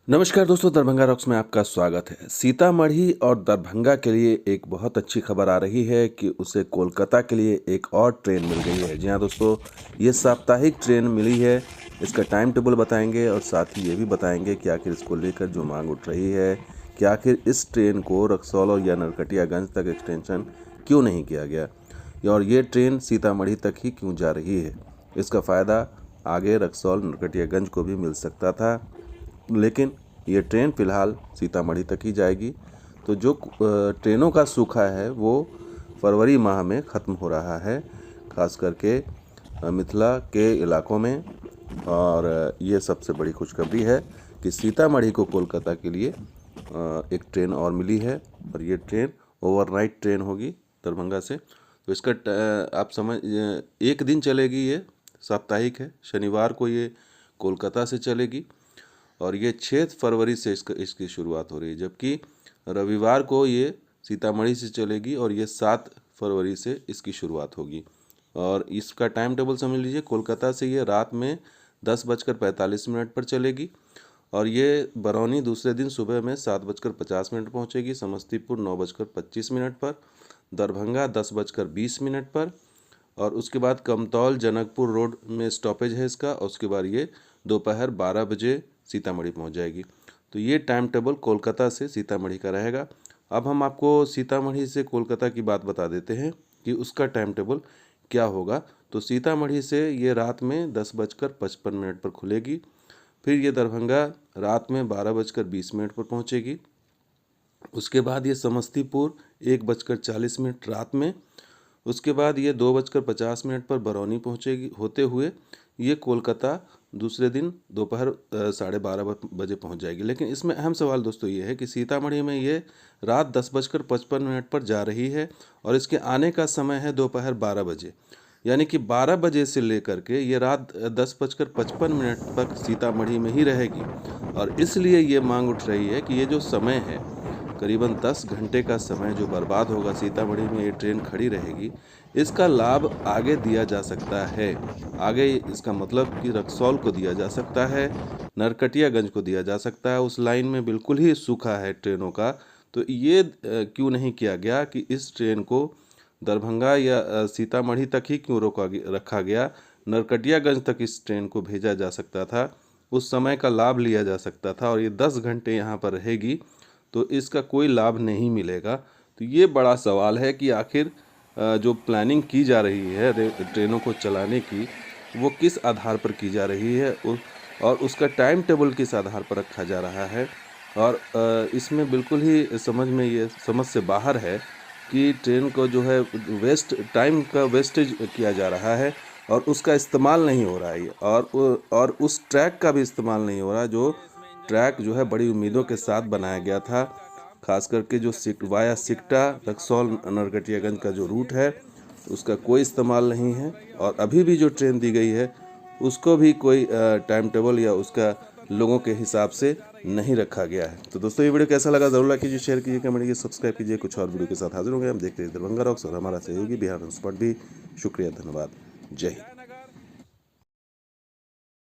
नमस्कार दोस्तों, दरभंगा रॉक्स में आपका स्वागत है। सीतामढ़ी और दरभंगा के लिए एक बहुत अच्छी खबर आ रही है कि उसे कोलकाता के लिए एक और ट्रेन मिल गई है। जी हाँ दोस्तों, ये साप्ताहिक ट्रेन मिली है। इसका टाइम टेबल बताएंगे और साथ ही ये भी बताएंगे कि आखिर इसको लेकर जो मांग उठ रही है कि आखिर इस ट्रेन को रक्सौल या नरकटियागंज तक एक्सटेंशन क्यों नहीं किया गया और ये ट्रेन सीतामढ़ी तक ही क्यों जा रही है। इसका फ़ायदा आगे रक्सौल नरकटियागंज को भी मिल सकता था, लेकिन ये ट्रेन फ़िलहाल सीतामढ़ी तक ही जाएगी। तो जो ट्रेनों का सूखा है वो फरवरी माह में ख़त्म हो रहा है, ख़ास करके मिथिला के इलाकों में। और ये सबसे बड़ी खुशखबरी है कि सीतामढ़ी को कोलकाता के लिए एक ट्रेन और मिली है और ये ट्रेन ओवरनाइट ट्रेन होगी दरभंगा से। तो इसका आप समझ, एक दिन चलेगी, ये साप्ताहिक है। शनिवार को ये कोलकाता से चलेगी और ये 6 फरवरी से इसकी शुरुआत हो रही है, जबकि रविवार को ये सीतामढ़ी से चलेगी और ये 7 फरवरी से इसकी शुरुआत होगी। और इसका टाइम टेबल समझ लीजिए, कोलकाता से ये रात में 10:45 पर चलेगी और ये बरौनी दूसरे दिन सुबह में 7:50 पहुँचेगी, समस्तीपुर 9:25 पर, दरभंगा 10:20 पर और उसके बाद कमतौल जनकपुर रोड में स्टॉपेज है इसका, और उसके बाद ये दोपहर 12 बजे सीतामढ़ी पहुंच जाएगी। तो ये टाइम टेबल कोलकाता से सीतामढ़ी का रहेगा। अब हम आपको सीतामढ़ी से कोलकाता की बात बता देते हैं कि उसका टाइम टेबल क्या होगा। तो सीतामढ़ी से ये रात में 10:55 पर खुलेगी, फिर ये दरभंगा रात में 12:20 पर पहुंचेगी। उसके बाद ये समस्तीपुर 1:40 रात में, उसके बाद ये 2:50 पर बरौनी पहुंचेगी, होते हुए ये कोलकाता दूसरे दिन दोपहर 12:30 बजे पहुंच जाएगी। लेकिन इसमें अहम सवाल दोस्तों ये है कि सीतामढ़ी में ये रात 10:55 पर जा रही है और इसके आने का समय है दोपहर 12 बजे, यानी कि 12 बजे से लेकर के ये रात 10:55 तक सीतामढ़ी में ही रहेगी। और इसलिए ये मांग उठ रही है कि ये जो समय है, करीबन 10 घंटे का समय जो बर्बाद होगा सीतामढ़ी में ये ट्रेन खड़ी रहेगी, इसका लाभ आगे दिया जा सकता है। आगे इसका मतलब कि रक्सौल को दिया जा सकता है, नरकटियागंज को दिया जा सकता है। उस लाइन में बिल्कुल ही सूखा है ट्रेनों का। तो ये क्यों नहीं किया गया कि इस ट्रेन को दरभंगा या सीतामढ़ी तक ही क्यों रखा गया। नरकटियागंज तक इस ट्रेन को भेजा जा सकता था, उस समय का लाभ लिया जा सकता था। और ये 10 घंटे यहाँ पर रहेगी तो इसका कोई लाभ नहीं मिलेगा। तो ये बड़ा सवाल है कि आखिर जो प्लानिंग की जा रही है ट्रेनों को चलाने की, वो किस आधार पर की जा रही है और उसका टाइम टेबल किस आधार पर रखा जा रहा है। और इसमें बिल्कुल ही समझ से बाहर है कि ट्रेन को जो है टाइम का वेस्टेज किया जा रहा है और उसका इस्तेमाल नहीं हो रहा है। और उस ट्रैक का भी इस्तेमाल नहीं हो रहा, जो ट्रैक जो है बड़ी उम्मीदों के साथ बनाया गया था। खास करके जो वाया सिकटा रक्सौल नरकटियागंज का जो रूट है, उसका कोई इस्तेमाल नहीं है। और अभी भी जो ट्रेन दी गई है उसको भी कोई टाइम टेबल या उसका लोगों के हिसाब से नहीं रखा गया है। तो दोस्तों, ये वीडियो कैसा लगा ज़रूर लाइक कीजिए, शेयर कीजिए, कमेंट कीजिए, सब्सक्राइब कीजिए। कुछ और वीडियो के साथ हाजिर होंगे। हम देखते हैं दरभंगा रॉक्स और हमारा सहयोगी बिहार स्पॉट भी। शुक्रिया, धन्यवाद, जय हिंद।